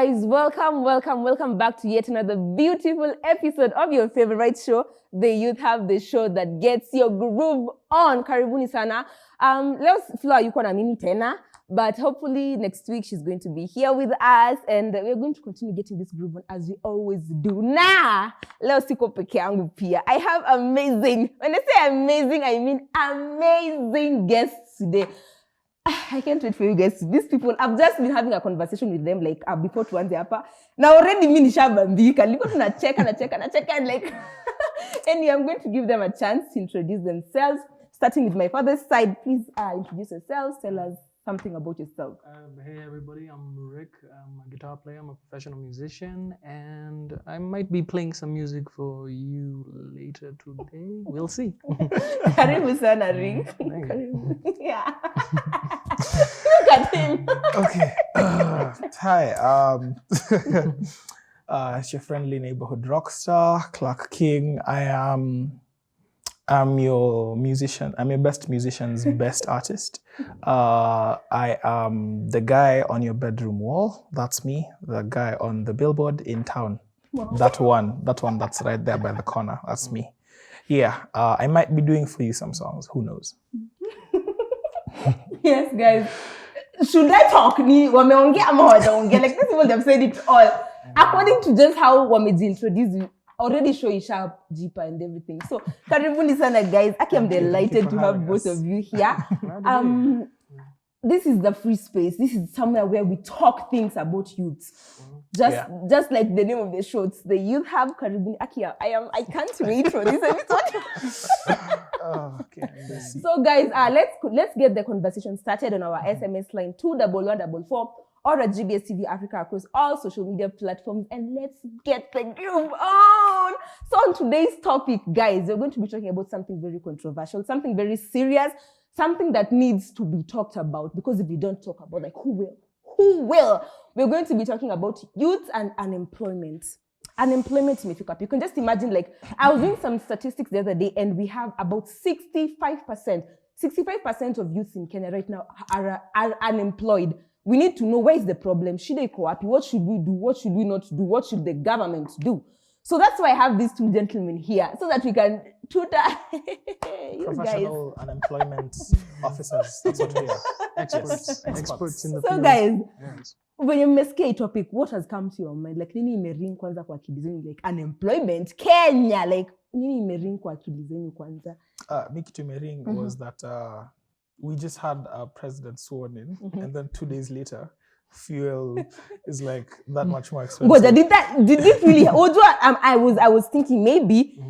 guys, welcome back to yet another beautiful episode of your favorite show, The Youth Hub, the show that gets your groove on. Karibuni sana. Leo Flo yuko na mimi tena, but hopefully next week she's going to be here with us and we're going to continue getting this groove on as we always do. Leo siko peke yangu pia. I have amazing, when I say amazing, I mean amazing guests today. I can't wait for you guys. These people, I've just been having a conversation with them like before tuanze hapa. Now already mimi nishabambika. Niko tunacheka and like anyway, I'm going to give them a chance to introduce themselves. Starting with my father's side, please introduce yourselves. Tell us something about yourself. Hey everybody, I'm Rick. I'm a guitar player. I'm a professional musician, and I might be playing some music for you later today. We'll see. Karibu sana, Rick. Yeah. Look at him. Okay. Hi. It's your friendly neighborhood rock star, Clark King. I'm your musician. I'm your best musician's best artist. I am the guy on your bedroom wall. That's me. The guy on the billboard in town. Wow. That one that's right there by the corner. That's me. Yeah. I might be doing for you some songs. Who knows? Yes, guys. Should I talk? Wameongea ama hawajaongea? Like these people, they've said it all. According to just how wameji introduce you, already show you sharp, jeeper and everything. So, karibuni sana guys. I'm delighted to have both of you here. This is the free space. This is somewhere where we talk things about youths. Just like the name of the show, it's The Youth Hub. Karibuni Akia. I can't wait for this episode. Okay. So guys, let's get the conversation started on our SMS line 21144 or at GBS TV Africa across all social media platforms, and let's get the groove on. So on today's topic, guys, we're going to be talking about something very controversial, something very serious, something that needs to be talked about, because if we don't talk about, like, who will? We're going to be talking about youth and unemployment. Unemployment imefika up. You can just imagine, like, I was doing some statistics the other day, and we have about 65% of youths in Kenya right now are unemployed. We need to know, where is the problem? Shida iko wapi? What should we do? What should we not do? What should the government do? So that's why I have these two gentlemen here, so that we can tutor professional unemployment officers. That's what we are. Experts in the field. So guys, when you mmesikia hii topic, what has come to your mind? Like, nini imering kwanza kwa akili zenu? Like, unemployment Kenya, like, nini imering kwa akili zenu kwanza? Me kitu imering was that we just had a president sworn in, and then 2 days later, fuel is like that much more expensive. But did it really? I was thinking maybe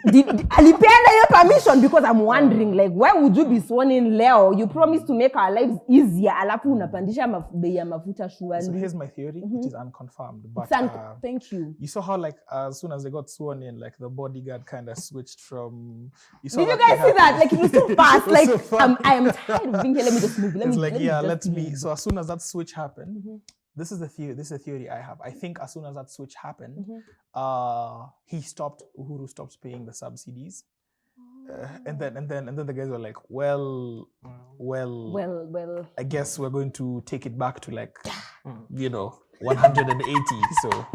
alipenda your permission, because I'm wondering, like, why would you be sworn in leo? You promised to make our lives easier, alafu unapandisha bei ya mafuta shwari. So here's my theory, it is unconfirmed, but thank you. You saw how, like, as soon as they got sworn in, like, the bodyguard kind of switched from. Did you guys see that? Like, it was so fast. Like, so fast. I am tired of being here. Let me just move. Let me. So as soon as that switch happened. This is the theory. This is a theory I have. I think as soon as that switch happened, Uhuru stopped paying the subsidies, and then the guys were like, well. I guess we're going to take it back to, like, 180. So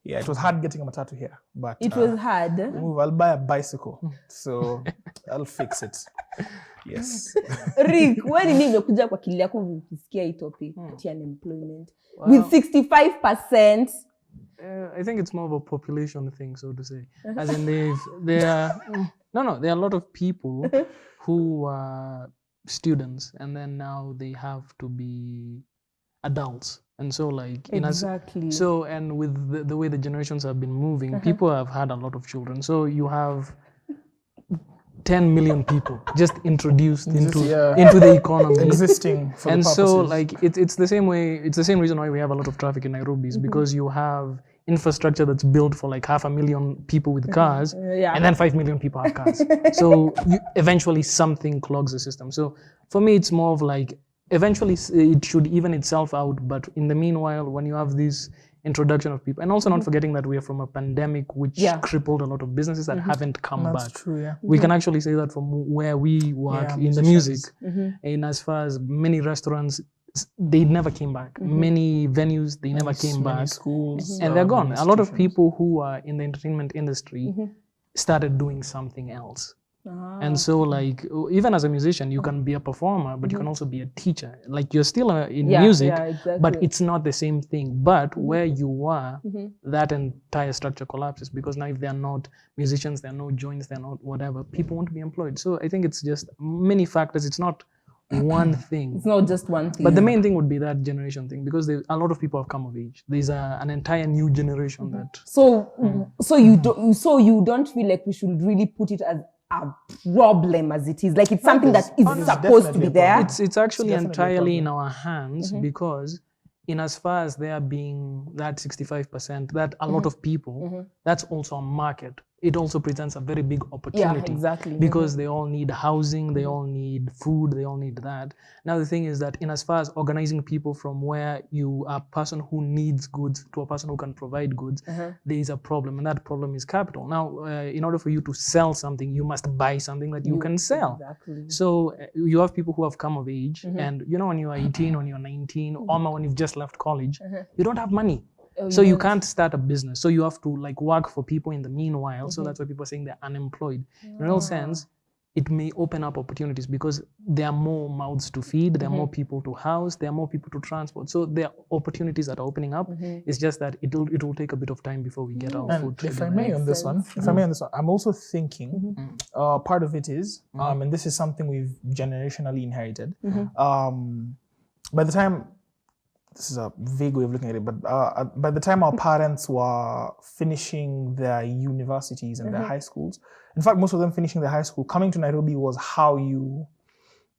yeah, it was hard getting a matatu here, but it was hard. I'll buy a bicycle, so I'll fix it. Yes. Rick, when did you kuja kwa akili yako ukisikia hii topic ya unemployment with 65%? I think it's more of a population thing, so to say. As in there are a lot of people who are students, and then now they have to be adults. And so, like, exactly. And with the way the generations have been moving, people have had a lot of children. So you have 10 million people just introduced into the economy, existing for and the purposes. So, like, it's the same way. It's the same reason why we have a lot of traffic in Nairobi, is because you have infrastructure that's built for like 500,000 people with cars, and then 5 million people have cars. So eventually something clogs the system. So for me, it's more of like, eventually it should even itself out. But in the meanwhile, when you have this introduction of people, and also not forgetting that we are from a pandemic which crippled a lot of businesses that haven't come back. That's true, yeah. We can actually say that from where we work in the music, and as far as many restaurants they never came back. Many venues, they never came back. Schools, and they're gone. A lot of institutions. people who are in the entertainment industry started doing something else. And so, like, even as a musician, you can be a performer, but you can also be a teacher. Like, you're still in music, exactly. but it's not the same thing. But where you are, that entire structure collapses, because now if there are not musicians, there are no joints, there are not whatever, people want to be employed. So I think it's just many factors. It's not one thing. It's not just one thing. But the main thing would be that generation thing, because a lot of people have come of age. There's an entire new generation that. So you don't feel like we should really put it as a problem as it is, like it's something that is supposed to be there. It's actually entirely in our hands, because in as far as there being that 65%, that a lot of people, that's also a market. It also presents a very big opportunity. Yeah, exactly. Because they all need housing, they all need food, they all need that. Now the thing is that in as far as organizing people from where you are a person who needs goods to a person who can provide goods, there is a problem, and that problem is capital. Now, in order for you to sell something, you must buy something that you can sell. Exactly. So you have people who have come of age, and you know, when you are 18, when you're 19, or when you've just left college, you don't have money. So you can't start a business. So you have to like work for people in the meanwhile. So that's why people are saying they're unemployed. In real sense, it may open up opportunities, because there are more mouths to feed, there are more people to house, there are more people to transport. So there are opportunities that are opening up. It's just that it will take a bit of time before we get our food. If I may on this one, I'm also thinking part of it is, and this is something we've generationally inherited. By the time, this is a vague way of looking at it, but by the time our parents were finishing their universities and their high schools, in fact, most of them finishing their high school, coming to Nairobi was how you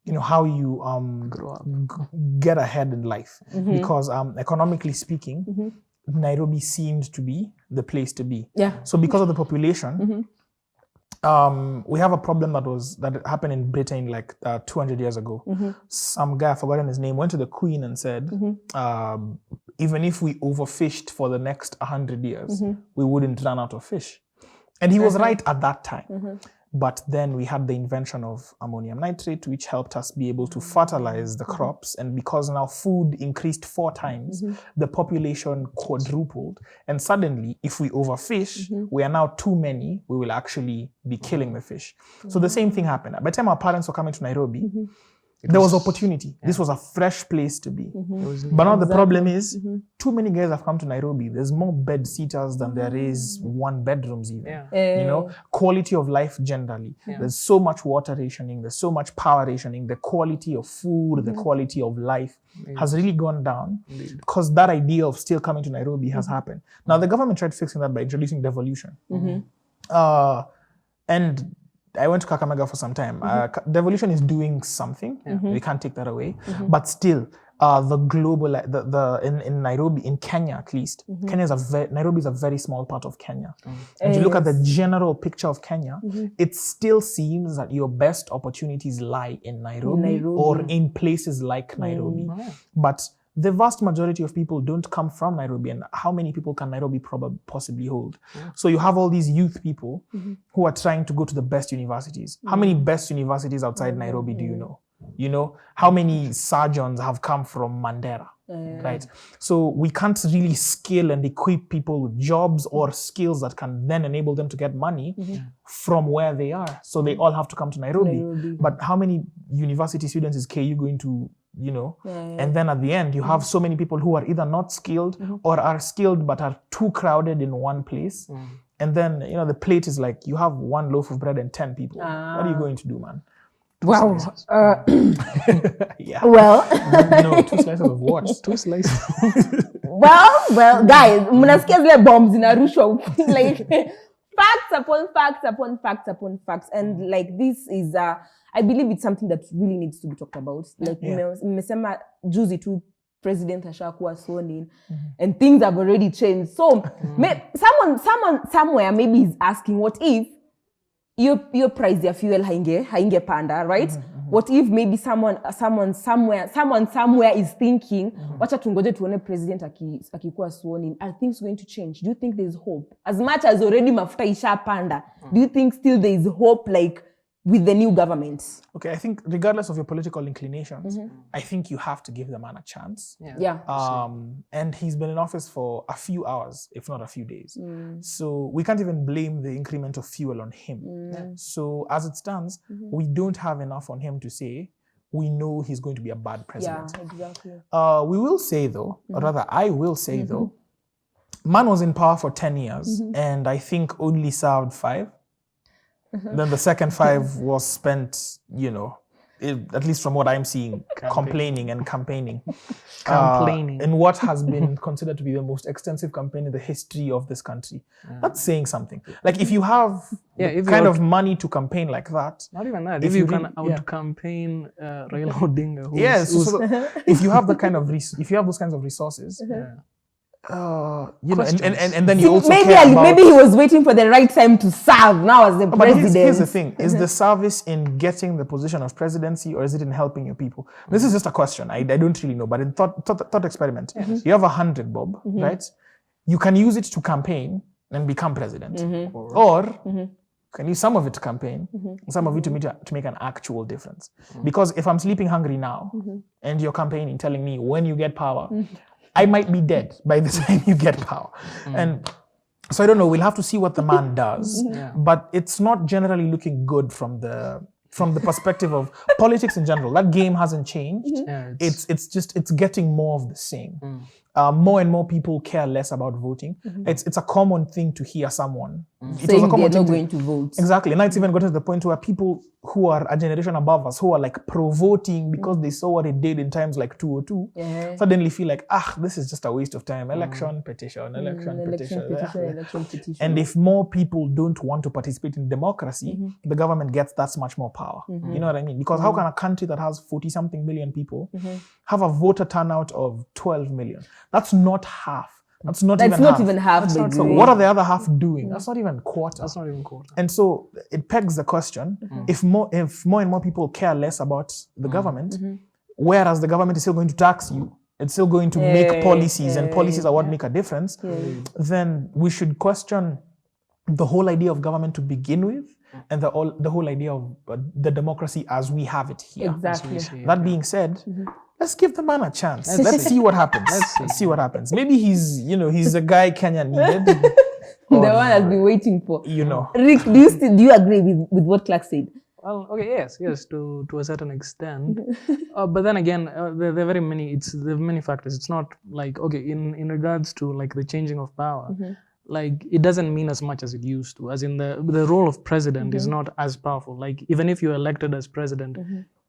grow up, get ahead in life. Because economically speaking, Nairobi seemed to be the place to be. Yeah. So because of the population, we have a problem that happened in Britain like 200 years ago. Some guy, I've forgotten his name, went to the Queen and said, even if we overfished for the next 100 years, we wouldn't run out of fish. And he was right at that time. But then we had the invention of ammonium nitrate, which helped us be able to fertilize the crops. And because now food increased 4 times, the population quadrupled. And suddenly, if we overfish, we are now too many, we will actually be killing the fish. So the same thing happened. By the time our parents were coming to Nairobi, there was opportunity. This was a fresh place to be. But now the problem is, too many guys have come to Nairobi. There's more bed sitters than there is 1 bedrooms even. You know, quality of life generally. There's so much water rationing. There's so much power rationing. The quality of food, the quality of life has really gone down, because that idea of still coming to Nairobi has happened. Now the government tried fixing that by introducing devolution. And I went to Kakamega for some time. Devolution is doing something. We can't take that away. But still, the global, in Nairobi, in Kenya at least, Nairobi is a very small part of Kenya. And you look at the general picture of Kenya, it still seems that your best opportunities lie in Nairobi. Or in places like Nairobi. But the vast majority of people don't come from Nairobi, and how many people can Nairobi possibly hold? So you have all these youth people who are trying to go to the best universities. How many best universities outside Nairobi do you know? You know, how many surgeons have come from Mandera, right? So we can't really scale and equip people with jobs or skills that can then enable them to get money from where they are. So they all have to come to Nairobi. But how many university students is KU going to, you know? And then at the end, you have so many people who are either not skilled or are skilled but are too crowded in one place. And then, you know, the plate is like, you have 1 loaf of bread and 10 people. What are you going to do, man? Wow. Well, no, 2 slices of what? 2 slices. well, guys, mnasikia zile bombs zinarushwa like facts upon facts upon facts upon facts, and like this is I believe it's something that really needs to be talked about. Like mmesema juzi tu president ashakuwa sworn in, and things have already changed. So someone somewhere maybe is asking, what if your price ya fuel hainge panda, right? What if maybe someone somewhere is thinking, wacha tungoje tuone president akikuwa sworn in, are things going to change? Do you think there's hope? As much as already mafuta isha panda, do you think still there is hope, like with the new government? Okay, I think regardless of your political inclinations, I think you have to give the man a chance. Yeah. And he's been in office for a few hours, if not a few days. So we can't even blame the increment of fuel on him. So as it stands, we don't have enough on him to say, we know he's going to be a bad president. Yeah, exactly. We will say though, or rather I will say though, man was in power for 10 years and I think only served 5. Then the second 5 was spent, at least from what I'm seeing, complaining and campaigning. In what has been considered to be the most extensive campaign in the history of this country. That's saying something. Like if you have kind of money to campaign like that. Not even that. If you can out-campaign Raila Odinga. If you have the kind of if you have those kinds of resources, and then you also maybe he was waiting for the right time to serve now as the president. But here's the thing: is the service in getting the position of presidency, or is it in helping your people? This is just a question. I don't really know. But in thought experiment, you have 100 bob, right? You can use it to campaign and become president, or can use some of it to campaign, some of it to make an actual difference. Because if I'm sleeping hungry now, and you're campaigning, telling me when you get power. I might be dead by the time you get power. And so I don't know, we'll have to see what the man does. But it's not generally looking good from the perspective of politics in general. That game hasn't changed. It's getting more of the same. More and more people care less about voting. It's a common thing to hear someone saying they're not going to vote. Exactly. And now it's even gotten to the point where people who are a generation above us, who are like pro-voting because they saw what it did in times like 202, suddenly feel like, this is just a waste of time. Election, petition, election, petition. And if more people don't want to participate in democracy, the government gets that much more power. You know what I mean? Because how can a country that has 40-something million people have a voter turnout of 12 million? That's not half. That's not even half. So what are the other half doing? That's not even quarter. And so it pegs the question: if more and more people care less about the government, whereas the government is still going to tax you, it's still going to make policies, and policies are what make a difference, then we should question the whole idea of government to begin with, and the whole idea of the democracy as we have it here. Exactly. That being said, let's give the man a chance. Let's see what happens. Let's see what happens. Maybe he's a guy Kenya needed. The one has been waiting for. Rick, do you agree with what Clark said? Well, okay, yes, to a certain extent. But then again, there are very many. There are many factors. It's not like, okay, in regards to like the changing of power. Like it doesn't mean as much as it used to. As in the role of president is not as powerful. Like even if you're elected as president,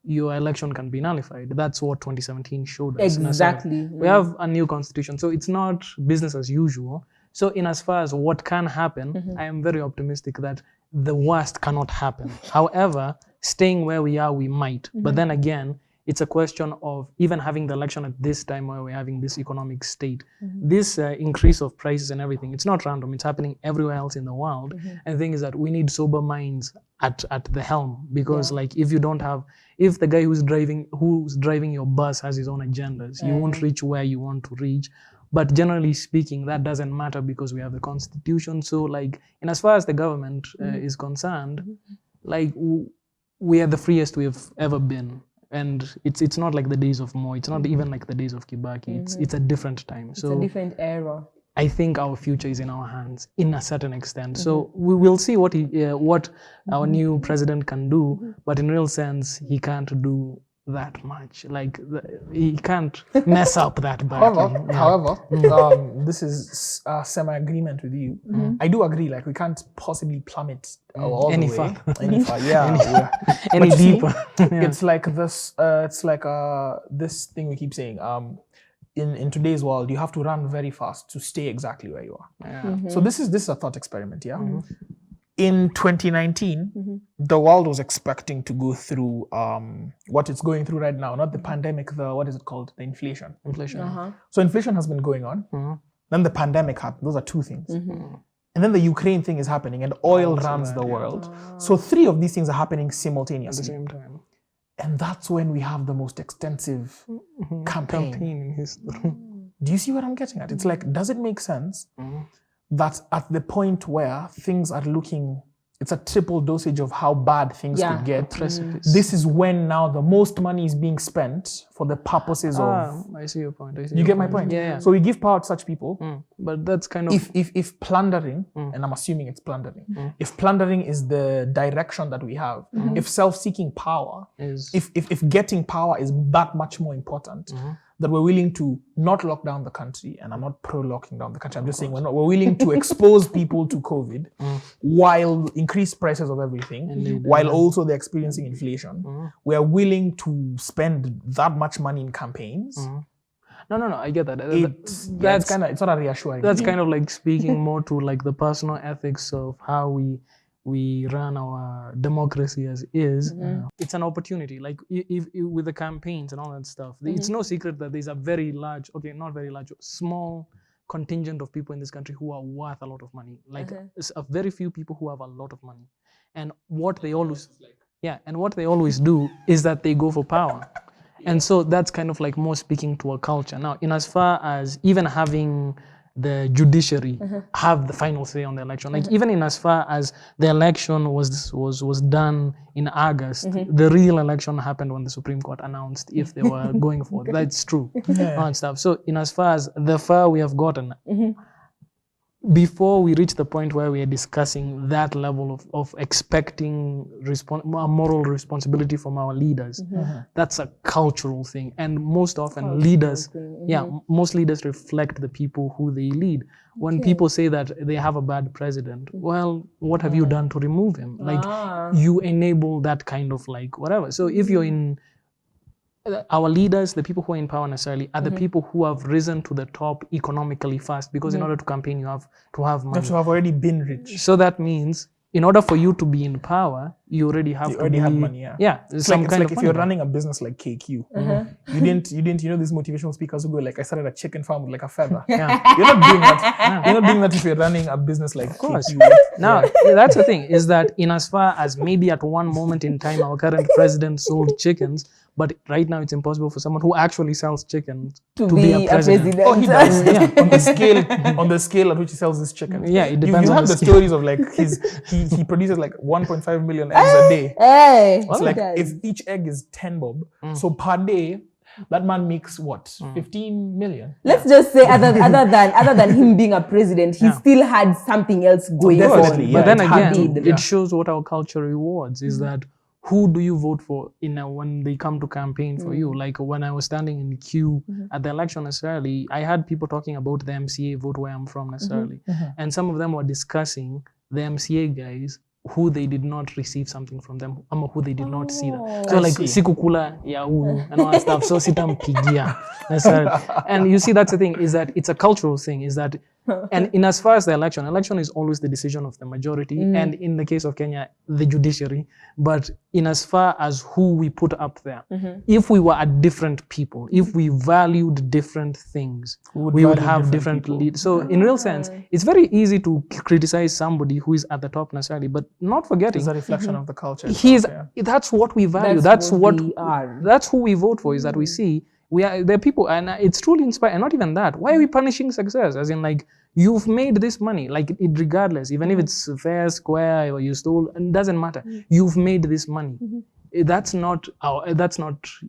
your election can be nullified. That's what 2017 showed us. Exactly. We have a new constitution, so it's not business as usual. So in as far as what can happen, I am very optimistic that the worst cannot happen. However, staying where we are, we might. But then again, it's a question of even having the election at this time where we're having this economic state. This increase of prices and everything, it's not random. It's happening everywhere else in the world. And the thing is that we need sober minds at the helm, because like if the guy who's driving your bus has his own agendas, you won't reach where you want to reach. But generally speaking, that doesn't matter because we have the constitution. So like, in as far as the government is concerned, like we are the freest we have ever been. And it's not like the days of Moi. It's not even like the days of Kibaki. It's a different time. It's a different era. I think our future is in our hands in a certain extent. So we will see what our new president can do. But in real sense, he can't do that much. Like he can't mess up that bad. However, this is a semi-agreement with you. I do agree. Like we can't possibly plummet all any the way. far. Any far. Yeah. Any deeper. It's like this. It's like this thing we keep saying. In today's world, you have to run very fast to stay exactly where you are. So this is a thought experiment. Yeah. In 2019, the world was expecting to go through what it's going through right now, not the pandemic, what is it called? The inflation. So inflation has been going on. Then the pandemic happened. Those are two things. And then the Ukraine thing is happening, and oil runs the world. So 3 of these things are happening simultaneously. At the same time. And that's when we have the most extensive campaign in history. Do you see what I'm getting at? It's like, does it make sense that at the point where things are looking it's a triple dosage of how bad things could get. Precipice. This is when now the most money is being spent for the purposes of. I see your point. You get my point? Yeah. So we give power to such people. But that's kind of If plundering, and I'm assuming it's plundering, if plundering is the direction that we have, if self-seeking power, if getting power is that much more important, that we're willing to not lock down the country, and I'm not pro-locking down the country, I'm just saying we're willing to expose people to COVID while increase prices of everything, while also they're experiencing inflation. We're willing to spend that much money in campaigns. No, I get that. It's not a reassuring. That's kind of like speaking more to like the personal ethics of how we run our democracy as is. It's an opportunity. Like if with the campaigns and all that stuff, it's no secret that there's a very large, not very large, small contingent of people in this country who are worth a lot of money. Like it's a very few people who have a lot of money, and what they always do is that they go for power. And so that's kind of like more speaking to a culture. Now, in as far as even having the judiciary have the final say on the election, like even in as far as the election was done in August, the real election happened when the Supreme Court announced if they were going for it. That's true. And stuff. So in as far as the far we have gotten, before we reach the point where we are discussing that level of expecting a moral responsibility from our leaders, that's a cultural thing. And most often most leaders reflect the people who they lead. When people say that they have a bad president, well, what have you done to remove him? Like you enable that kind of like whatever. So if you're in our leaders, the people who are in power necessarily, are the people who have risen to the top economically fast, because in order to campaign, you have to have money. You have to have already been rich. So that means, in order for you to be in power, you already have have money. It's like if you're running a business like KQ, you didn't these motivational speakers who go like, I started a chicken farm with like a feather. You're not doing that. You're not doing that if you're running a business like KQ. Now, that's the thing, is that in as far as maybe at one moment in time our current president sold chickens, but right now it's impossible for someone who actually sells chickens to be a president. Oh, he does. On the scale at which he sells his chickens. Yeah, it depends. You have the stories of like he produces like 1.5 million eggs a day. It's like if each egg is 10 bob, so per day that man makes what, 15 million. Let's just say other than him being a president, he still had something else going on. But then again, it shows what our culture rewards is that who do you vote for when they come to campaign for you? Like when I was standing in queue at the election necessarily, I had people talking about the MCA vote where I'm from necessarily. And some of them were discussing the MCA guys who they did not receive something from them, who they did not see them. So like sikukula ya huyu and all that stuff. So sitampigia. And you see, that's the thing, is that it's a cultural thing, is that, and in as far as the election is always the decision of the majority, and in the case of Kenya, the judiciary. But in as far as who we put up there, if we were a different people, if we valued different things, we would have different leaders. So in real sense, it's very easy to criticize somebody who is at the top necessarily, but not forgetting it's a reflection of the culture. That's what we value. That's what we are. That's who we vote for. Is that we see there are people, and it's truly inspiring. And not even that. Why are we punishing success? As in, like, you've made this money, like it regardless, even if it's fair, square, or you stole, it doesn't matter. You've made this money. That's not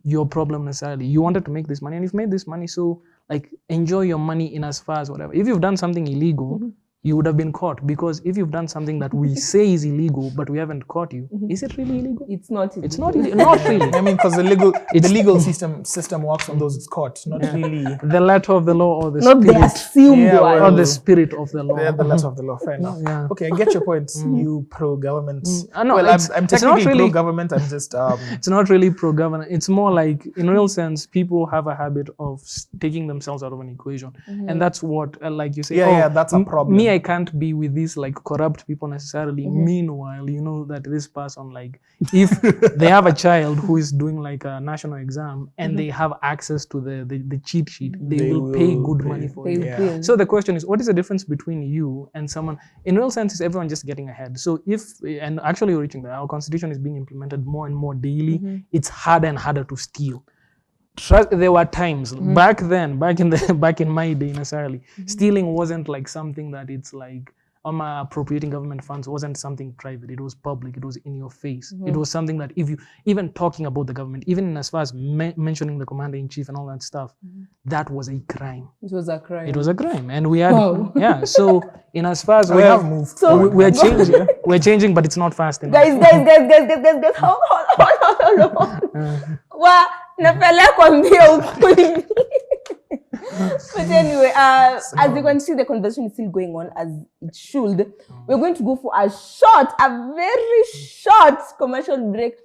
your problem necessarily. You wanted to make this money, and you've made this money. So, like, enjoy your money in as far as whatever. If you've done something illegal, you would have been caught, because if you've done something that we say is illegal but we haven't caught you, is it really illegal? It's not illegal. It's not illegal. Not really. I mean, because the legal system works on those it's caught, not really the letter of the law or the not spirit. the assumed one. Or the spirit of the law. The letter of the law. Fair enough. Okay, I get your point. You pro-government. No, well, I'm technically pro-government. I'm just it's not really pro-government. It's more like, in real sense, people have a habit of taking themselves out of an equation, and that's what, like you say. That's a problem. I can't be with these like corrupt people necessarily. Meanwhile, you know that this person, like, if they have a child who is doing like a national exam and they have access to the cheat sheet, they will pay good money for it. So the question is, what is the difference between you and someone? In real sense, is everyone just getting ahead? So and actually we're reaching there. Our constitution is being implemented more and more daily. It's harder and harder to steal. There were times back then, back in my day necessarily, stealing wasn't like something that it's like appropriating government funds wasn't something private. It was public. It was in your face. It was something that if you, even talking about the government, even as far as mentioning the commander-in-chief and all that stuff, that was a crime. It was a crime. It was a crime. And we had, so in as far as we have moved. So we're changing. We're changing, but it's not fast enough. Guys, hold on. Wa, napelekwa mbio ukweli. But anyway, as you can see, the conversation is still going on as it should. We're going to go for a very short commercial break.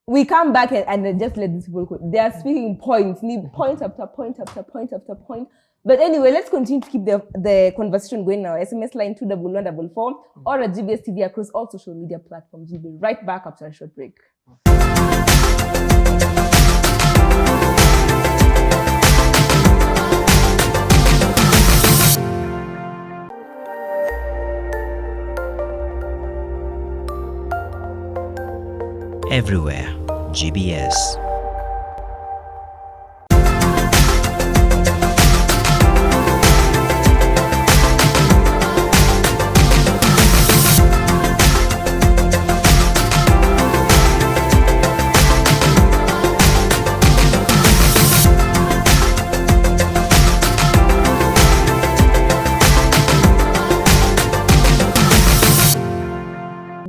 We come back and just let these people go. They are speaking points, point after point after point after point. But anyway, let's continue to keep the conversation going now. SMS line 21144 or at GBS TV across all social media platforms. We'll be right back after a short break. Everywhere, GBS.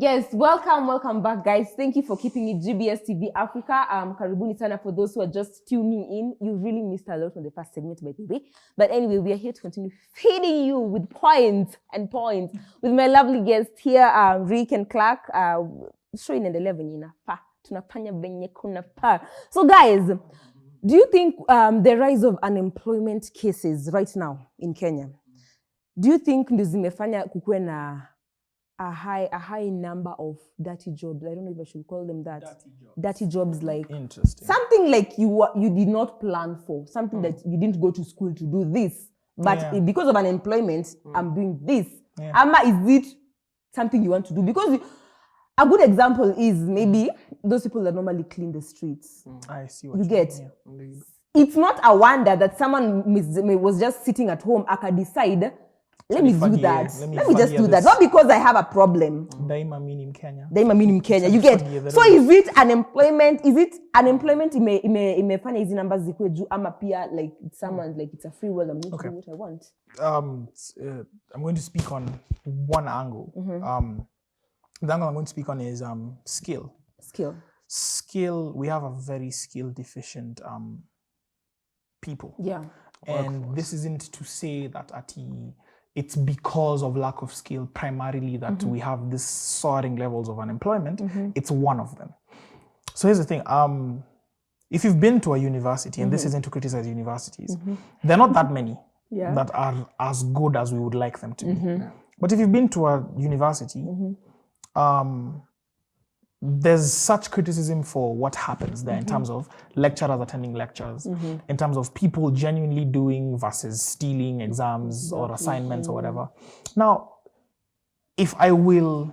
Yes, welcome back, guys. Thank you for keeping it GBS TV Africa. Karibuni sana for those who are just tuning in. You really missed a lot on the first segment, by the way. But anyway, we are here to continue feeding you with points with my lovely guests here, Rick and Clark. Showing in the 11 tunafanya venye kuna pa. So guys, do you think the rise of unemployment cases right now in Kenya, do you think ndio zimefanya kukuwe na a high number of dirty jobs? I don't know if I should call them that. Dirty jobs, like something like you did not plan for, something that you didn't go to school to do this, but because of unemployment, I'm doing this. Ama, is it something you want to do? Because a good example is maybe those people that normally clean the streets. I see what you get. Yeah. It's not a wonder that someone was just sitting at home, I can decide, let me do that. Let me just do that. Not because I have a problem. Daima minim Kenya. You get. So is it unemployment? Is it unemployment? Imefanya hizi numbers zikuwe juu ama pia like someone like it's a free will. I'm going to do what I want. I'm going to speak on one angle. The angle I'm going to speak on is skill. Skill. We have a very skill deficient people. Yeah. And this isn't to say that it's because of lack of skill primarily that we have this soaring levels of unemployment. It's one of them. So here's the thing. If you've been to a university, and this isn't to criticize universities, there are not that many that are as good as we would like them to be. But if you've been to a university, there's such criticism for what happens there in terms of lecturers attending lectures, in terms of people genuinely doing versus stealing exams or assignments or whatever. Now, if I will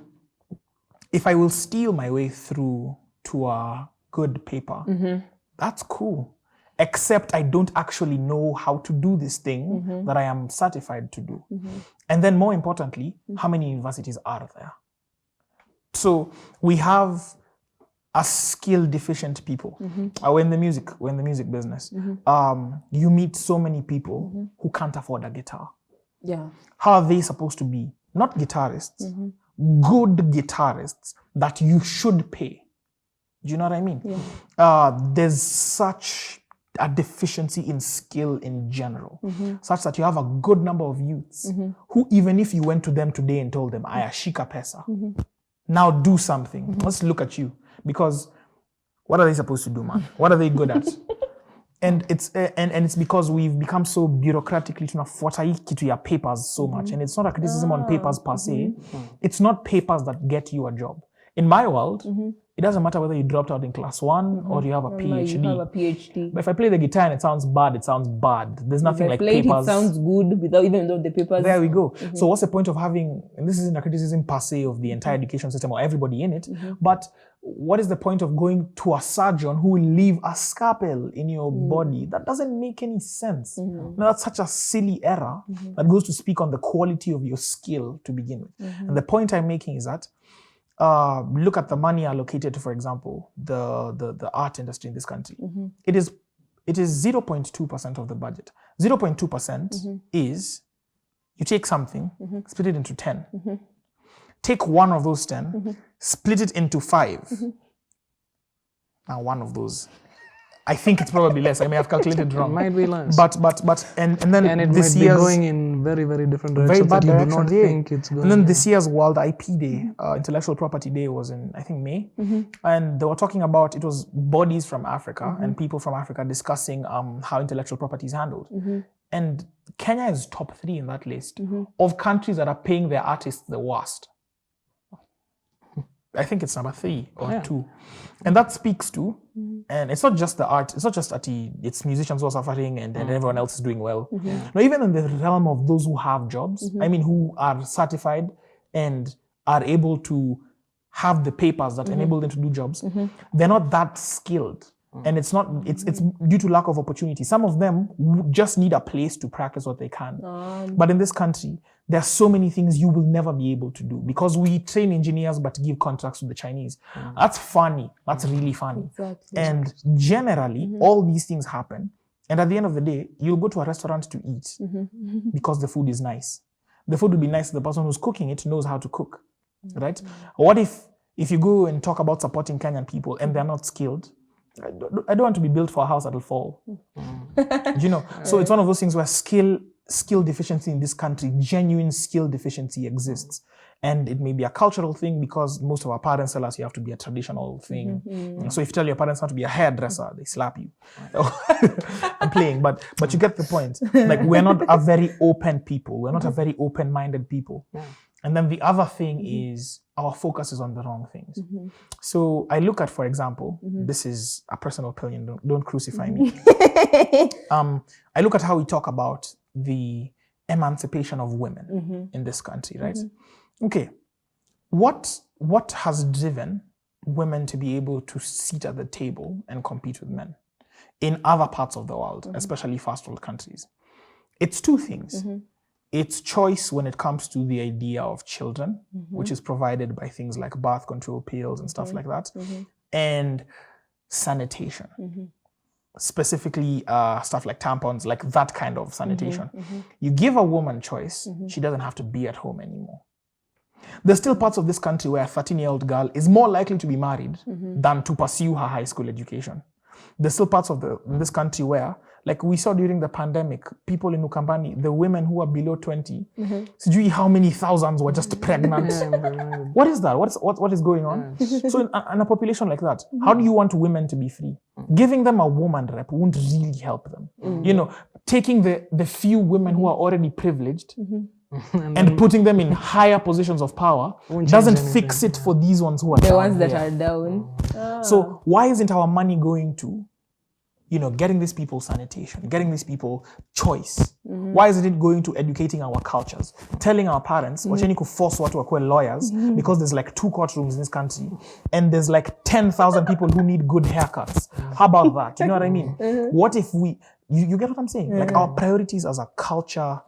steal my way through to a good paper, that's cool. Except I don't actually know how to do this thing that I am certified to do. And then more importantly, how many universities are there? So we have a skill deficient people. We're in the music business. You meet so many people who can't afford a guitar. Yeah. How are they supposed to be? Not guitarists, good guitarists that you should pay. Do you know what I mean? Yeah. There's such a deficiency in skill in general, such that you have a good number of youths who, even if you went to them today and told them, "Ayashika pesa," now do something. Let's look at you. Because what are they supposed to do, man? What are they good at? And it's because we've become so bureaucratically to your papers so much. And it's not a criticism on papers per se. It's not papers that get you a job. In my world, it doesn't matter whether you dropped out in class 1 or you have a PhD. You have a PhD. But if I play the guitar and it sounds bad, it sounds bad. There's nothing If I like played papers. It sounds good without even though the papers. There we go. So what's the point of having, and this isn't a criticism per se of the entire education system or everybody in it, but what is the point of going to a surgeon who will leave a scalpel in your body? That doesn't make any sense. Now, that's such a silly error that goes to speak on the quality of your skill to begin with. And the point I'm making is that look at the money allocated to, for example, the art industry in this country. It is 0.2% of the budget. 0.2% is you take something, split it into 10. Take one of those 10, split it into 5. Now, one of those, I think it's probably less. I may have calculated wrong. It might be less. But and then and it this might be year's going in very, very different very directions bad that you do directions. not Yeah. think it's going. And then this year's World IP Day, Intellectual Property Day, was in, I think, May. And they were talking about, it was bodies from Africa and people from Africa discussing how intellectual property is handled. And Kenya is top 3 in that list of countries that are paying their artists the worst. I think it's number 3 or 2. And that speaks to, and it's not just the art, it's not just Ati, it's musicians who are suffering and everyone else is doing well. Now, even in the realm of those who have jobs, I mean, who are certified and are able to have the papers that enable them to do jobs, they're not that skilled. And it's due to lack of opportunity. Some of them just need a place to practice what they can. But in this country, there are so many things you will never be able to do because we train engineers but give contracts to the Chinese. That's funny. That's really funny. Exactly. And generally, all these things happen. And at the end of the day, you'll go to a restaurant to eat because the food is nice. The food will be nice if the person who's cooking it knows how to cook, right? What if you go and talk about supporting Kenyan people and they're not skilled? I don't want to be built for a house that'll fall. You know, so it's one of those things where skill deficiency in this country, genuine skill deficiency exists. And it may be a cultural thing because most of our parents tell us you have to be a traditional thing. So if you tell your parents not to be a hairdresser, they slap you. I'm playing, but you get the point. Like, we're not a very open people. We're not a very open-minded people. And then the other thing is our focus is on the wrong things. So I look at, for example, this is a personal opinion, don't crucify me. I look at how we talk about the emancipation of women in this country, right? Okay, what has driven women to be able to sit at the table and compete with men in other parts of the world, especially first world countries? It's 2 things. It's choice when it comes to the idea of children, which is provided by things like birth control pills and stuff like that, and sanitation, specifically stuff like tampons, like that kind of sanitation. You give a woman choice, she doesn't have to be at home anymore. There's still parts of this country where a 13-year-old girl is more likely to be married than to pursue her high school education. There's still parts of this country where, like we saw during the pandemic, people in Ukambani, the women who are below 20, sijui how many thousands were just pregnant. What is that? What is going on? So in a population like that, how do you want women to be free? Giving them a woman rep won't really help them. You know, taking the few women who are already privileged and putting them in higher positions of power doesn't fix it for these ones who are The down ones that here. are down. So why isn't our money going to, you know, getting these people sanitation, getting these people choice? Why isn't it going to educating our cultures, telling our parents, wacheni kuforce watu wakuwe lawyers because there's like 2 courtrooms in this country and there's like 10,000 people who need good haircuts. How about that? You know what I mean? What if you get what I'm saying? Like, our priorities as a culture,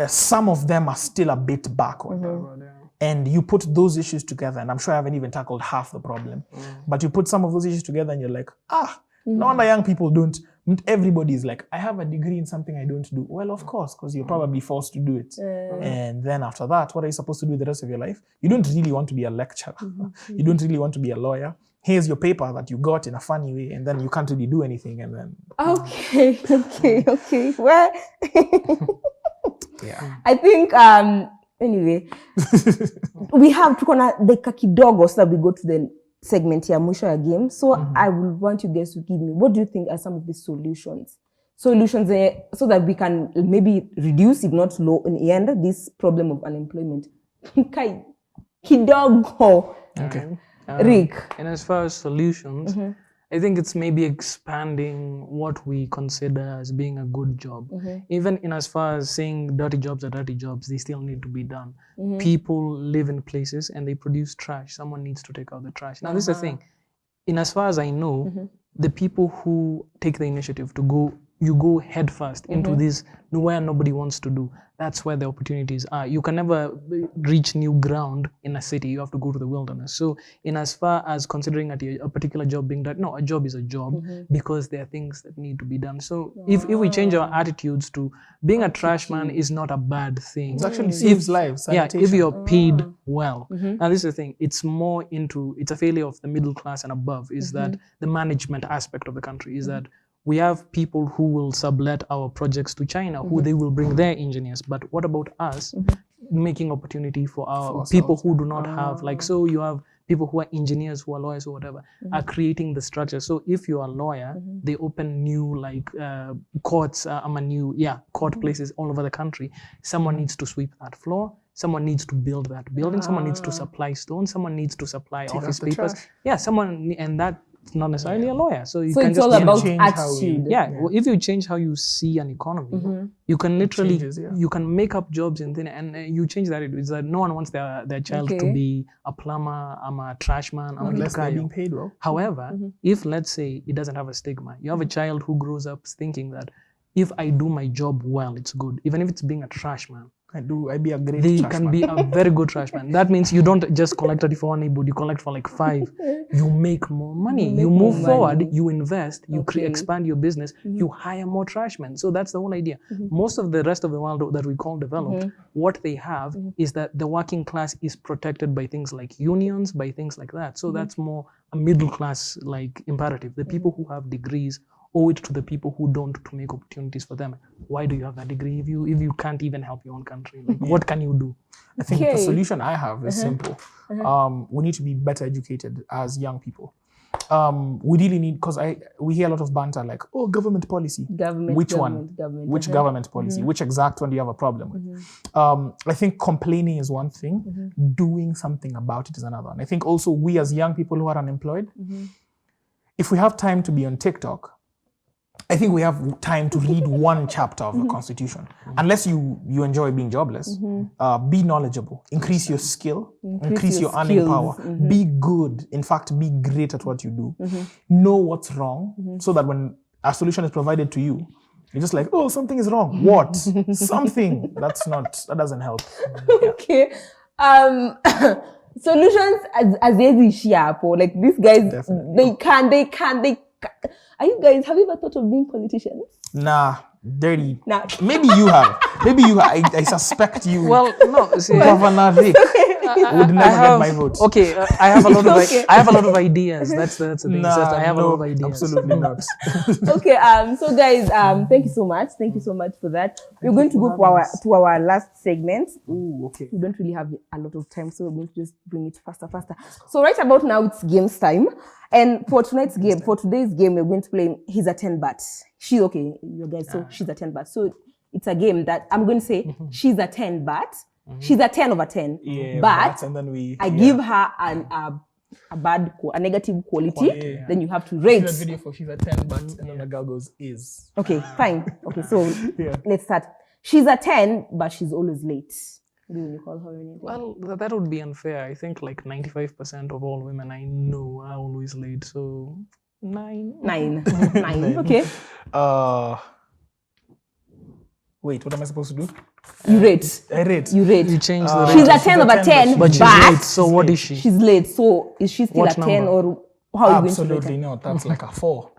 some of them are still a bit backward. And you put those issues together, and I'm sure I haven't even tackled half the problem, but you put some of those issues together and you're like, no wonder young people don't. Everybody is like, I have a degree in something I don't do. Well, of course, because you're probably forced to do it. And then after that, what are you supposed to do the rest of your life? You don't really want to be a lecturer. You don't really want to be a lawyer. Here's your paper that you got in a funny way, and then you can't really do anything. And then Okay. Well, yeah. I think anyway, we have to dakika kidogo so that we go to the segment ya mwisho ya game. So I will want you guys to give me, what do you think are some of the solutions so that we can maybe reduce, if not low in the end, this problem of unemployment? Kidogo. Okay. Rick. And as far as solutions, I think it's maybe expanding what we consider as being a good job. Even in as far as saying dirty jobs are dirty jobs, they still need to be done. People live in places and they produce trash. Someone needs to take out the trash. Now, this is the thing. In as far as I know, the people who take the initiative to go head first into this where nobody wants to do. That's where the opportunities are. You can never reach new ground in a city. You have to go to the wilderness. So in as far as considering a particular job being done, no, a job is a job because there are things that need to be done. So if we change our attitudes to being a trash man is not a bad thing. It actually saves lives. Yeah, if you're paid well. Now this is the thing. It's more into, it's a failure of the middle class and above is that the management aspect of the country is that we have people who will sublet our projects to China, who they will bring their engineers. But what about us making opportunity for our people who do not have, like, so you have people who are engineers, who are lawyers or whatever, are creating the structure. So if you're a lawyer, they open new like courts, court places all over the country. Someone needs to sweep that floor. Someone needs to build that building. Someone needs to supply stone. Someone needs to supply office papers. Trash. Yeah, someone, and that not necessarily a lawyer. So It's can all just about change attitude. well, if you change how you see an economy, you can literally you can make up jobs and you change that. It's that no one wants their child to be a plumber, I'm a trash man, I'm Unless they're a being paid well. However, if let's say it doesn't have a stigma, you have a child who grows up thinking that if I do my job well, it's good, even if it's being a trash man. I'd be a great They trash can man. be a very good trash man. That means you don't just collect 34 neighborhood, you collect for like 5. You make more money. You move forward, you invest, you expand your business, you hire more trash men. So that's the whole idea. Most of the rest of the world that we call developed, what they have is that the working class is protected by things like unions, by things like that. So that's more a middle class like imperative. The people who have degrees owe it to the people who don't to make opportunities for them. Why do you have that degree if you can't even help your own country? Like, what can you do? I think the solution I have is simple. We need to be better educated as young people. We really need, because we hear a lot of banter like, oh, government policy. Which one? Which government policy? Which exact one do you have a problem with? I think complaining is one thing. Doing something about it is another. And I think also we as young people who are unemployed, if we have time to be on TikTok, I think we have time to read one chapter of the Constitution. Unless you enjoy being jobless, be knowledgeable, increase your skill, increase your earning power, be good, in fact, be great at what you do. Know what's wrong so that when a solution is provided to you, you're just like, oh, something is wrong. What? Something. That doesn't help. Okay. Solutions as easy shapo. Like these guys, they can. Have you ever thought of being politicians? Nah, dirty. Nah. Maybe you have. I suspect you. Well, no, see, Governor Rick would never get my vote. Okay, I have a lot of I have a lot of ideas. That's the thing. Nah, I have a lot of ideas. Absolutely not. Okay, so guys, thank you so much. Thank you so much for that. We're going to go to our last segment. Ooh, okay. We don't really have a lot of time, so we're going to just bring it faster. So right about now, it's games time. And for today's game, we're going to play He's a 10 bat. She's okay, you guys, so she's a 10 bat. So it's a game that I'm going to say she's a 10 bat. She's a 10 over 10. Yeah, but and then I give her a negative quality. Then you have to rate. That video for she's a 10 but and then the girl goes is. Okay, fine. Okay, so let's start. She's a 10, but she's always late. Do you call her anything? Well, that would be unfair. I think like 95% of all women I know are always late. So 9. 9. 9. Okay. Wait, what am I supposed to do? You rate. I rate. You rate. You change the She's rate. a 10 over 10, But she's late. So what is she? She's late. So is she still What a 10 number? or how are you going to rate her? Absolutely not. That's like a 4.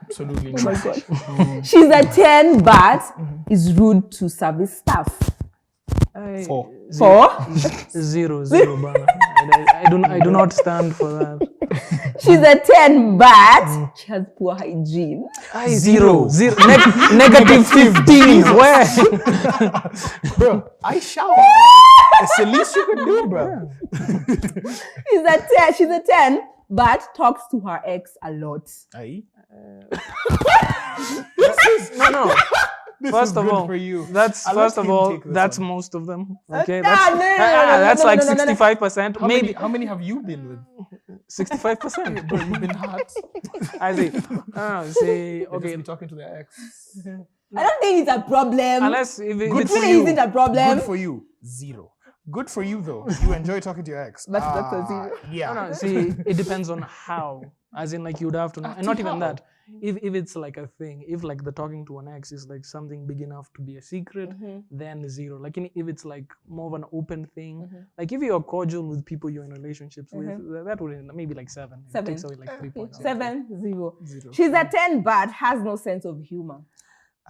Absolutely not. Oh my God. She's a 10, but is rude to service staff. 4. 4. 0, bana. I do not stand for that. She's a 10, but she has poor hygiene. 0. Negative 15. Where? Bro, I shower. It's the least you could do, bro. She's a 10, but talks to her ex a lot. Aye. No. First of all, for you. that's I'll first let of him all, take this that's one. most of them. Okay, No, that's like no, no. 65%. Maybe How many have you been with? 65%. Bro, you've been hurt. I say, okay. Be talking to their ex. I don't think it's a problem. Unless if It it's really isn't a problem. Good for you. 0. Good for you though. You enjoy talking to your ex. But that's a 0. Yeah. no, see, it depends on how. As in, like, you'd have to know. And not even that. If it's like a thing, if like the talking to an ex is like something big enough to be a secret, then 0. Like if it's like more of an open thing, like if you're cordial with people you're in relationships with, that would maybe like 7. 7. It takes away like 3 points. 7, 0. She's a 10 but has no sense of humor.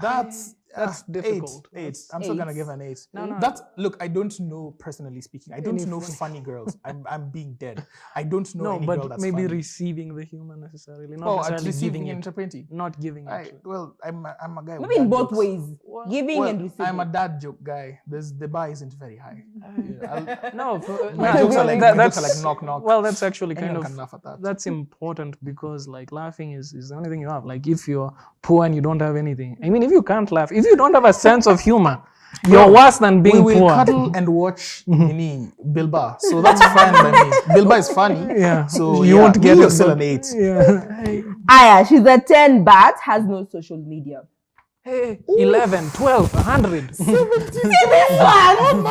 That's difficult. 8. I'm still gonna give an 8. No. That's look. I don't know personally speaking. I don't know funny girls. I'm being dead. I don't know any girl but that's maybe funny. receiving the humor necessarily, not At necessarily receiving giving and it. interpreting. Not giving it. I'm a guy. Maybe with in dad both jokes. ways. Giving and receiving. I'm a dad joke guy. The bar isn't very high. No, My jokes are like knock knock. Well, that's actually kind Anyone of can laugh at that. that's important because like laughing is the only thing you have. Like if you're poor and you don't have anything. I mean, if you can't laugh, if you don't have a sense of humor, you're worse than being we will poor. cuddle and watch Bilba. So that's fine by me. Bilba is funny. Yeah. So you won't get you're it, still but- an 8. Yeah. Aya, she's a 10 but has no social media. Hey, 11, 12, 100. See this one?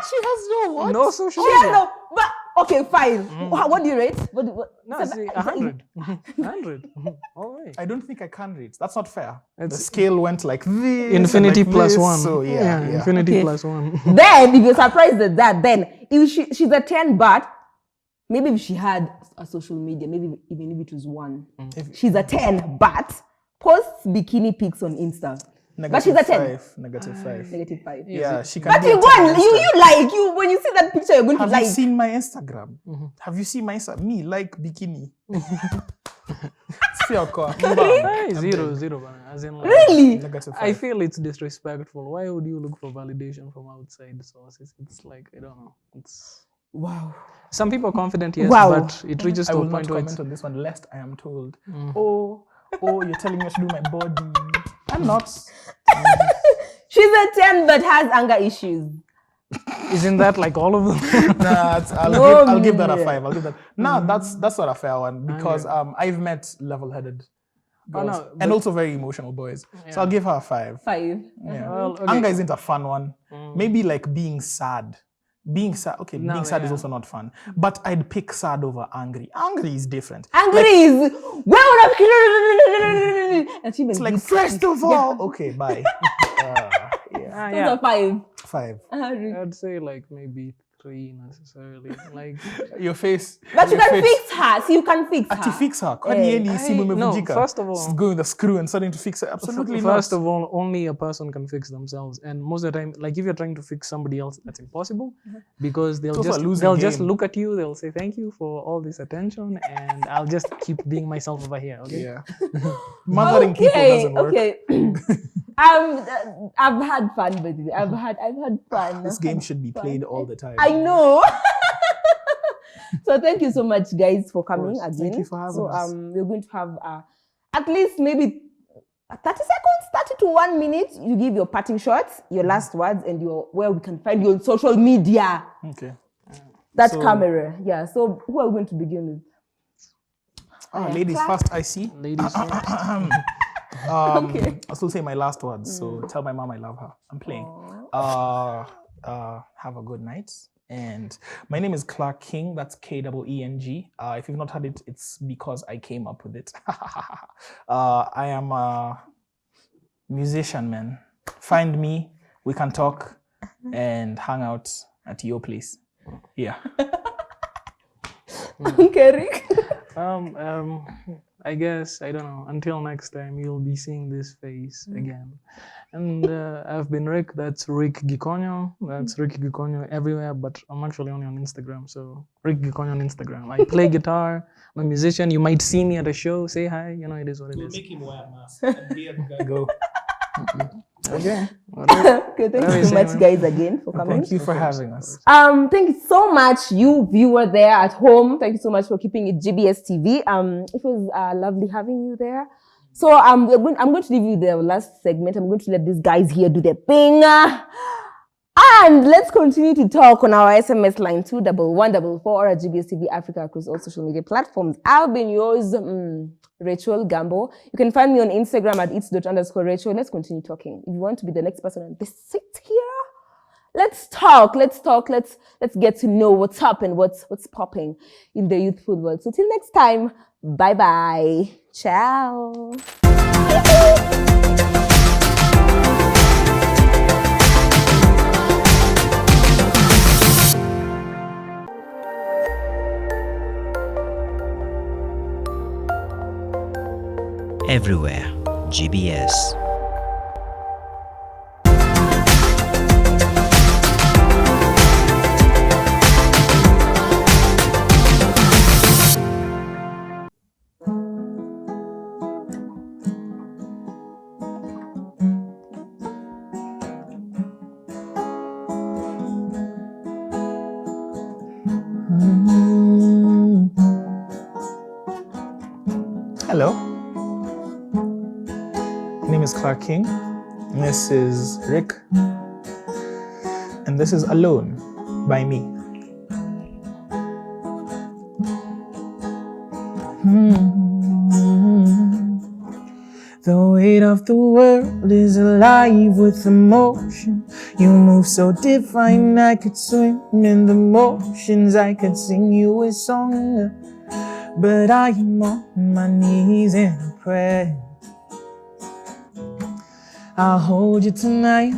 She has no what? No social She has media. no, but okay, fine. What do you rate? No, see, 100. 100. All right. I don't think I can rate. That's not fair. The It's- scale went like this. Infinity and like plus this, 1. So yeah. Infinity Okay. plus 1. Then, if you're surprised at that, then if she's a 10 but, maybe if she had a social media, maybe even if it was 1. She's a 10 but posts bikini pics on Insta. But she's a 10. -5. -5. Yeah, she can. But be you a go 10 on, on you Insta. like, when you see that picture, you're going to Have like. you seen my Instagram? Have you seen my Instagram? Me like bikini. It's fair, core. Hey, 0, man. As in, like, Really? -5. I feel it's disrespectful. Why would you look for validation from outside sources? It's like, I don't know. It's Wow. some people are confident, yes, Wow. but it reaches I to a will not point where comment it's on this one lest I am told. Oh, you're telling me I should do my body. I'm not. She's a 10 but has anger issues. isn't that like all of them? Nah, I'll give that a 5. I'll give that. Nah, that's not a fair one because I've met level-headed girls no, and also very emotional boys. So I'll give her a 5. 5. Yeah. Well, okay. Anger isn't a fun one. Maybe like being sad. Being sad, okay, No, being sad is yeah. also not fun. But I'd pick sad over angry. Angry is different. Angry is, where would I and she It's like, first of all, okay, bye. Yeah. That's a 5. 5. I'd say like maybe 3 necessarily. Like Your face. But you your can face. fix her. See, you can fix her. To fix her. Kwani yeye ni simu no, imevunjika? first of all- Just go with the screw and starting to fix it. Absolutely first not. of all, only a person can fix themselves, and most of the time, like if you're trying to fix somebody else, that's impossible because they'll It's also a losing just game. look at you, they'll say thank you for all this attention, and I'll just keep being myself over here. Okay. Yeah. Mothering people doesn't work. Okay. I've had fun with it. I've had fun. This game should be played all the time. I know. So thank you so much, guys, for coming course. again. Thank you for having us. We're going to have at least maybe 30 seconds, 30 to 1 minute. You give your parting shots, your last words, and where we can find you on social media. Okay. That So- camera. Yeah. So who are we going to begin with? Ladies first, I see. Ladies first. Okay. I'll still say my last words. So tell my mom I love her. I'm playing. Have a good night. And my name is Clark King. That's K-E-E-N-G. If you've not heard it, it's because I came up with it. I am a musician, man. Find me. We can talk and hang out at your place. Yeah. Okay, Rick. I guess, I don't know, until next time you'll be seeing this face again. And I've been Rick, that's Rick Gikonyo. That's Rick Gikonyo everywhere, but I'm actually only on Instagram, so Rick Gikonyo on Instagram. I play guitar, I'm a musician, you might see me at a show, say hi, you know, it is what it is. Make him wear a mask. And here the guy go. Okay. Okay, thank you so much, guys, again for coming. Thank you for having us. Thank you so much, you viewer there at home. Thank you so much for keeping it GBS TV. It was lovely having you there. So I'm going to leave you the last segment. I'm going to let these guys here do their thing. And let's continue to talk on our SMS line 21144 or at GBS TV Africa across all social media platforms. I've been yours, Rachel Gambo. You can find me on Instagram at its._Rachel. Let's continue talking. If you want to be the next person on this seat here, let's talk. Let's get to know what's up and what's popping in the youthful world. So till next time, bye-bye. Ciao. Everywhere, GBS. Hello. My name is Clark King. And this is Rick. And this is Alone by me. The weight of the world is alive with emotion. You move so divine, I could swim in the motions. I could sing you a song, but I am on my knees in a prayer. I'll hold you tonight,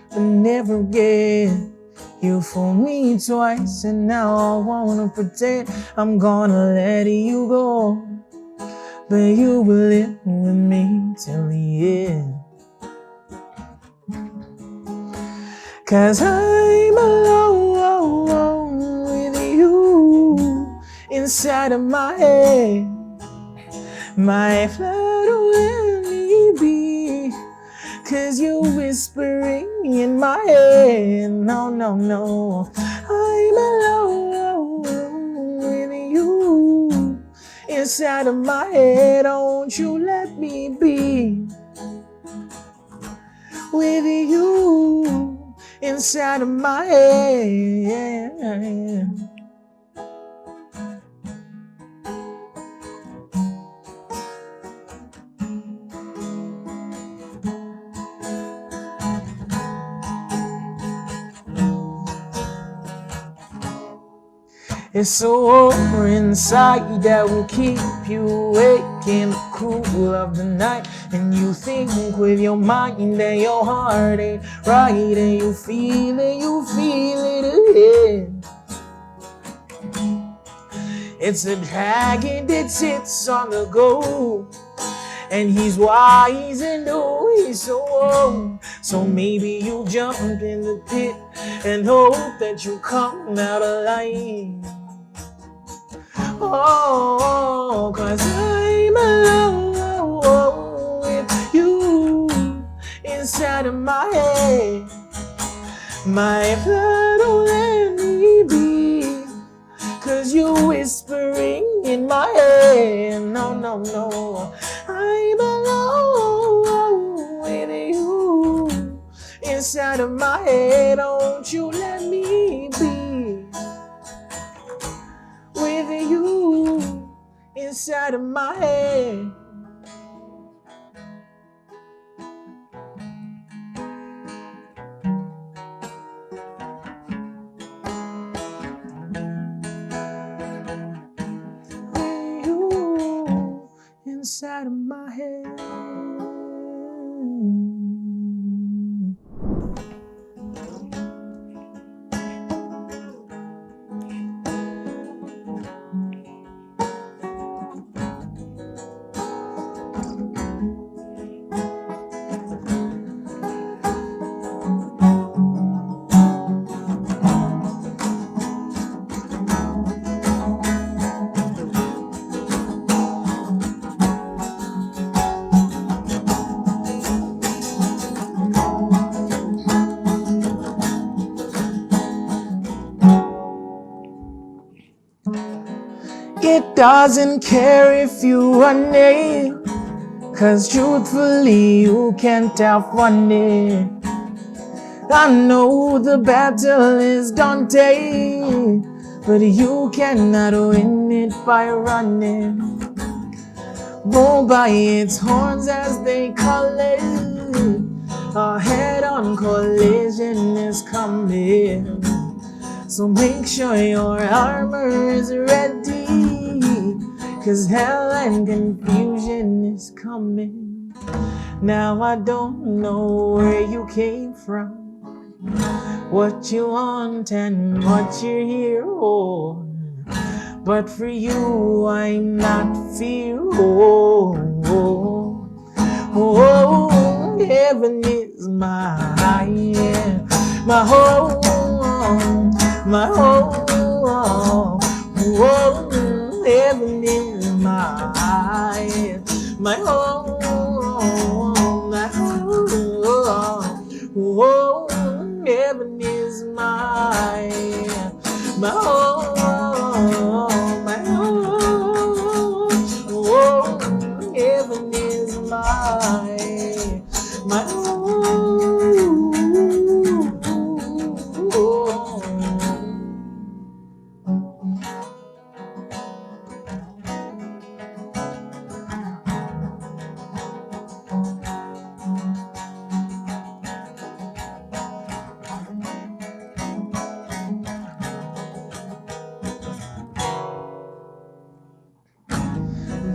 but never again. You fooled me twice, and now I wanna pretend I'm gonna let you go. But you will live with me till the end. 'Cause I'm alone with you inside of my head. My flight will let be, 'cause you're whispering in my head. No, no, no, I'm alone with you inside of my head. Don't you let me be with you inside of my head. It's so warm inside that will keep you awake in the cool of the night. And you think with your mind and your heart ain't right, and you feel it again. It's a dragon that sits on the go, and he's wise and oh, he's so old. So maybe you jump in the pit and hope that you come out alive. Oh, 'cause I'm alone with you inside of my head. My blood won't let me be, 'cause you're whispering in my head. No, no, no, I'm alone with you inside of my head. Don't you let me be with you inside of my head. With you inside of my head. It doesn't care if you are named, 'cause truthfully you can't outrun it. I know the battle is daunting, but you cannot win it by running. Bull by its horns as they call it. A head-on collision is coming. So make sure your armor is ready, 'cause hell and confusion is coming. Now I don't know where you came from, what you want and what you're here for. But for you, I'm not fear. Heaven is my home, my home. Heaven is my home, my home. Heaven is my home, my home. Heaven is my home.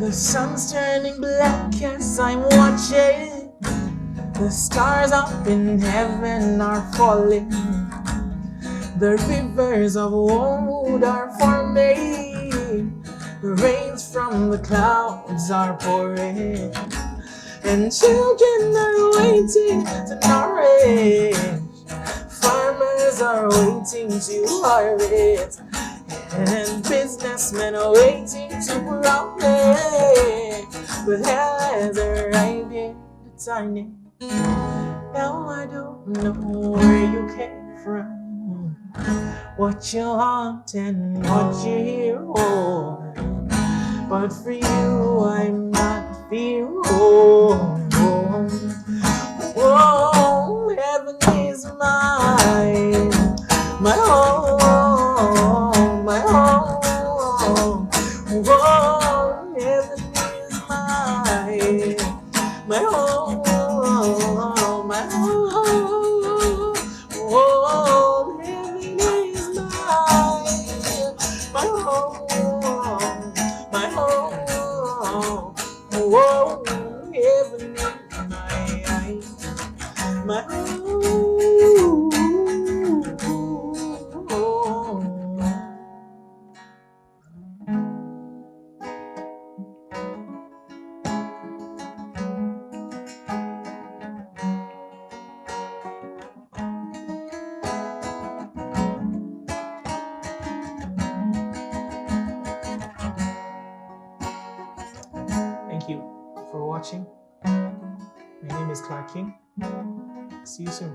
The sun's turning black as I'm watching. The stars up in heaven are falling. The rivers of wood are forming. The rains from the clouds are pouring. And children are waiting to nourish. Farmers are waiting to harvest. And businessmen are waiting to profit. But hell has arrived in the timing. Now I don't know where you came from, what you want and what you're here for. But for you, I'm not fear. Heaven is mine, my home, my home. Heaven is mine, my home, my home. Heaven is mine, my home, my home. Heaven is mine, my home. Thank you for watching. My name is Clark King. See you soon.